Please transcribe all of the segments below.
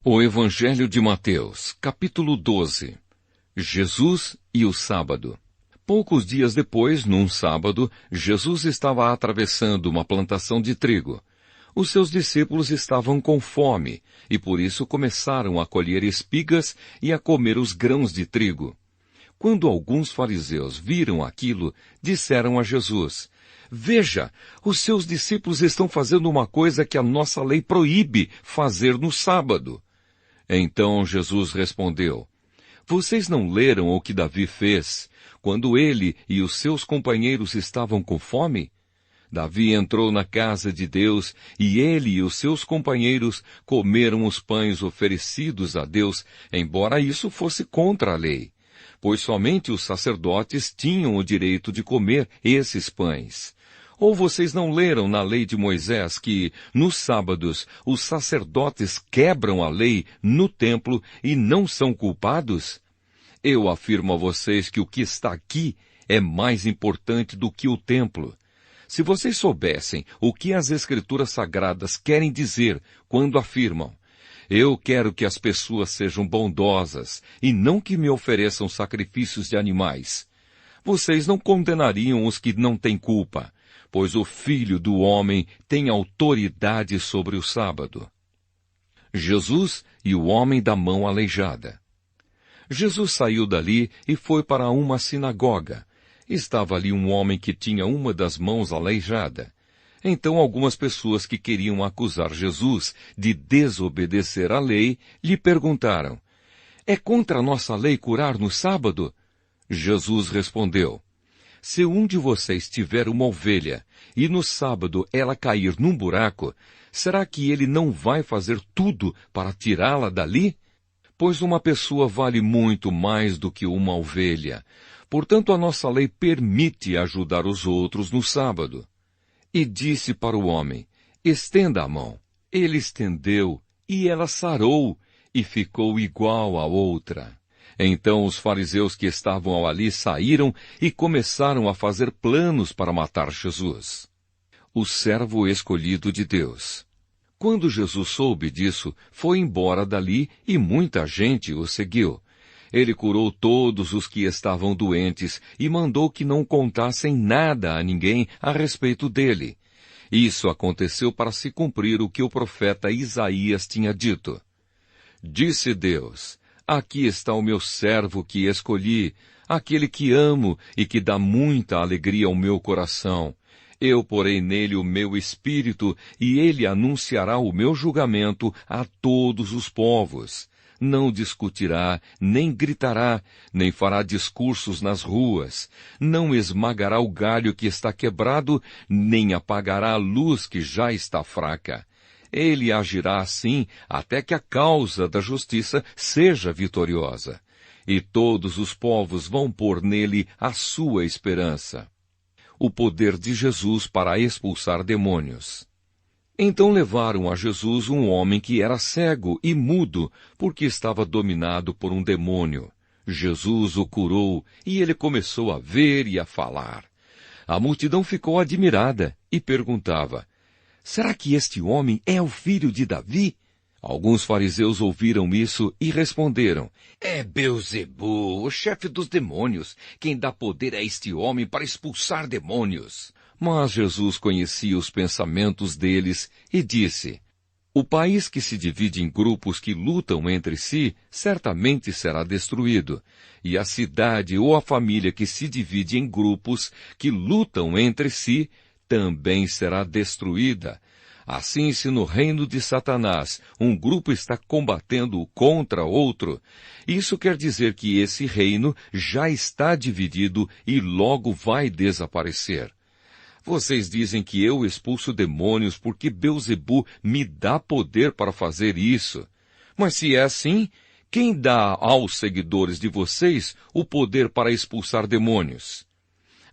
O Evangelho de Mateus, capítulo 12. Jesus e o sábado. Poucos dias depois, num sábado, Jesus estava atravessando uma plantação de trigo. Os seus discípulos estavam com fome, e por isso começaram a colher espigas e a comer os grãos de trigo. Quando alguns fariseus viram aquilo, disseram a Jesus: "Veja, os seus discípulos estão fazendo uma coisa que a nossa lei proíbe fazer no sábado." Então Jesus respondeu: "Vocês não leram o que Davi fez, quando ele e os seus companheiros estavam com fome? Davi entrou na casa de Deus, e ele e os seus companheiros comeram os pães oferecidos a Deus, embora isso fosse contra a lei, pois somente os sacerdotes tinham o direito de comer esses pães. Ou vocês não leram na lei de Moisés que, nos sábados, os sacerdotes quebram a lei no templo e não são culpados? Eu afirmo a vocês que o que está aqui é mais importante do que o templo. Se vocês soubessem o que as Escrituras Sagradas querem dizer quando afirmam: eu quero que as pessoas sejam bondosas e não que me ofereçam sacrifícios de animais, vocês não condenariam os que não têm culpa, pois o Filho do Homem tem autoridade sobre o sábado." Jesus e o homem da mão aleijada. Jesus saiu dali e foi para uma sinagoga. Estava ali um homem que tinha uma das mãos aleijada. Então algumas pessoas que queriam acusar Jesus de desobedecer à lei lhe perguntaram: "É contra a nossa lei curar no sábado?" Jesus respondeu: "Se um de vocês tiver uma ovelha, e no sábado ela cair num buraco, será que ele não vai fazer tudo para tirá-la dali? Pois uma pessoa vale muito mais do que uma ovelha. Portanto, a nossa lei permite ajudar os outros no sábado." E disse para o homem: "Estenda a mão." Ele estendeu, e ela sarou, e ficou igual à outra. Então os fariseus que estavam ali saíram e começaram a fazer planos para matar Jesus. O servo escolhido de Deus. Quando Jesus soube disso, foi embora dali e muita gente o seguiu. Ele curou todos os que estavam doentes e mandou que não contassem nada a ninguém a respeito dele. Isso aconteceu para se cumprir o que o profeta Isaías tinha dito. Disse Deus: "Aqui está o meu servo que escolhi, aquele que amo e que dá muita alegria ao meu coração. Eu porei nele o meu espírito, e ele anunciará o meu julgamento a todos os povos. Não discutirá, nem gritará, nem fará discursos nas ruas. Não esmagará o galho que está quebrado, nem apagará a luz que já está fraca. Ele agirá assim até que a causa da justiça seja vitoriosa. E todos os povos vão pôr nele a sua esperança." O poder de Jesus para expulsar demônios. Então levaram a Jesus um homem que era cego e mudo, porque estava dominado por um demônio. Jesus o curou, e ele começou a ver e a falar. A multidão ficou admirada e perguntava: "Será que este homem é o filho de Davi?" Alguns fariseus ouviram isso e responderam: "É Beelzebu, o chefe dos demônios, quem dá poder a este homem para expulsar demônios." Mas Jesus conhecia os pensamentos deles e disse: "O país que se divide em grupos que lutam entre si, certamente será destruído, e a cidade ou a família que se divide em grupos que lutam entre si, também será destruída. Assim, se no reino de Satanás um grupo está combatendo contra outro, isso quer dizer que esse reino já está dividido e logo vai desaparecer. Vocês dizem que eu expulso demônios porque Beelzebu me dá poder para fazer isso. Mas se é assim, quem dá aos seguidores de vocês o poder para expulsar demônios?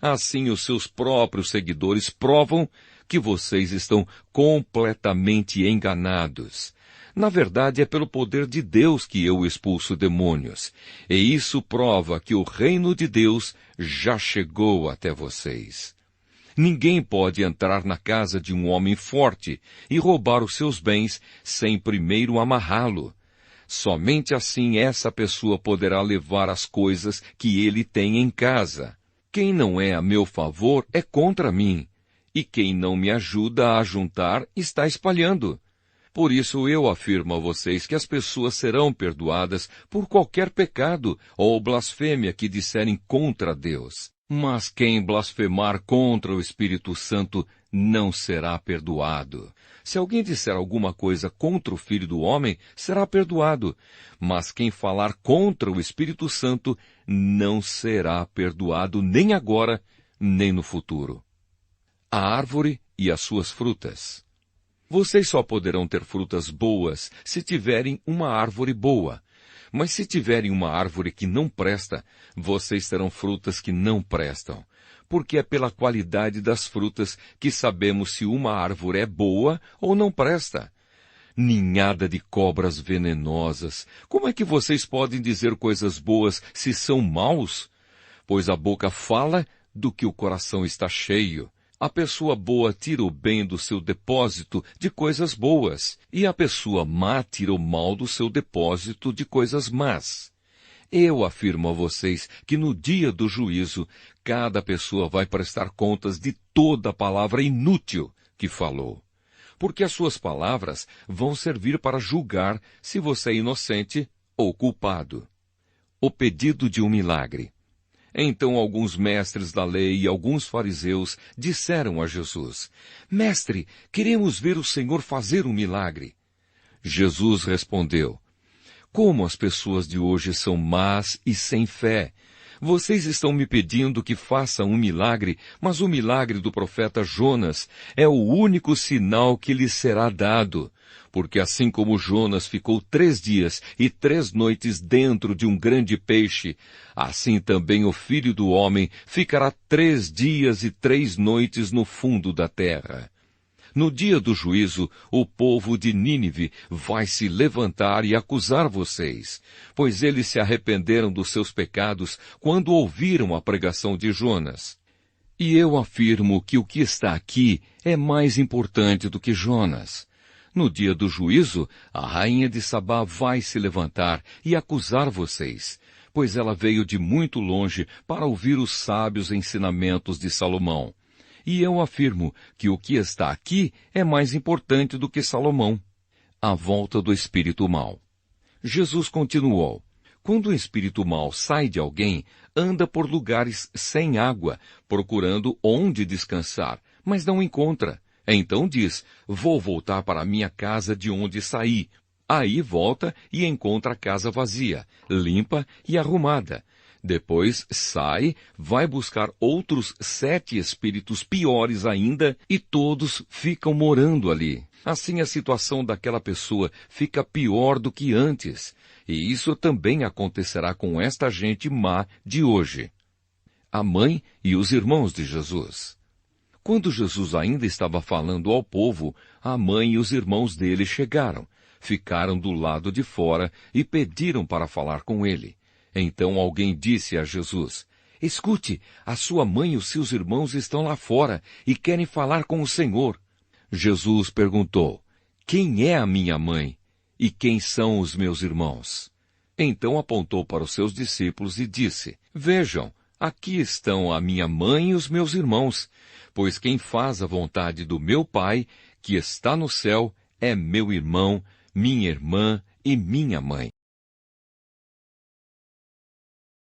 Assim os seus próprios seguidores provam que vocês estão completamente enganados. Na verdade, é pelo poder de Deus que eu expulso demônios, e isso prova que o reino de Deus já chegou até vocês. Ninguém pode entrar na casa de um homem forte e roubar os seus bens sem primeiro amarrá-lo. Somente assim essa pessoa poderá levar as coisas que ele tem em casa. Quem não é a meu favor é contra mim, e quem não me ajuda a juntar está espalhando. Por isso eu afirmo a vocês que as pessoas serão perdoadas por qualquer pecado ou blasfêmia que disserem contra Deus. Mas quem blasfemar contra o Espírito Santo não será perdoado. Se alguém disser alguma coisa contra o Filho do Homem, será perdoado. Mas quem falar contra o Espírito Santo não será perdoado nem agora, nem no futuro. A árvore e as suas frutas. Vocês só poderão ter frutas boas se tiverem uma árvore boa. Mas se tiverem uma árvore que não presta, vocês terão frutas que não prestam. Porque é pela qualidade das frutas que sabemos se uma árvore é boa ou não presta. Ninhada de cobras venenosas, como é que vocês podem dizer coisas boas se são maus? Pois a boca fala do que o coração está cheio. A pessoa boa tira o bem do seu depósito de coisas boas, e a pessoa má tira o mal do seu depósito de coisas más. Eu afirmo a vocês que no dia do juízo, cada pessoa vai prestar contas de toda a palavra inútil que falou. Porque as suas palavras vão servir para julgar se você é inocente ou culpado. O pedido de um milagre. Então alguns mestres da lei e alguns fariseus disseram a Jesus: Mestre, queremos ver o Senhor fazer um milagre. Jesus respondeu: Como as pessoas de hoje são más e sem fé! Vocês estão me pedindo que faça um milagre, mas o milagre do profeta Jonas é o único sinal que lhes será dado. Porque assim como Jonas ficou 3 dias e 3 noites dentro de um grande peixe, assim também o Filho do Homem ficará 3 dias e 3 noites no fundo da terra. No dia do juízo, o povo de Nínive vai se levantar e acusar vocês, pois eles se arrependeram dos seus pecados quando ouviram a pregação de Jonas. E eu afirmo que o que está aqui é mais importante do que Jonas. No dia do juízo, a rainha de Sabá vai se levantar e acusar vocês, pois ela veio de muito longe para ouvir os sábios ensinamentos de Salomão. E eu afirmo que o que está aqui é mais importante do que Salomão. A volta do espírito mau. Jesus continuou: Quando o espírito mau sai de alguém, anda por lugares sem água, procurando onde descansar, mas não encontra. Então diz: Vou voltar para a minha casa de onde saí. Aí volta e encontra a casa vazia, limpa e arrumada. Depois sai, vai buscar outros 7 espíritos piores ainda, e todos ficam morando ali. Assim a situação daquela pessoa fica pior do que antes. E isso também acontecerá com esta gente má de hoje. A mãe e os irmãos de Jesus. Quando Jesus ainda estava falando ao povo, a mãe e os irmãos dele chegaram, ficaram do lado de fora e pediram para falar com ele. Então alguém disse a Jesus: Escute, a sua mãe e os seus irmãos estão lá fora e querem falar com o Senhor. Jesus perguntou: Quem é a minha mãe? E quem são os meus irmãos? Então apontou para os seus discípulos e disse: Vejam, aqui estão a minha mãe e os meus irmãos, pois quem faz a vontade do meu Pai, que está no céu, é meu irmão, minha irmã e minha mãe.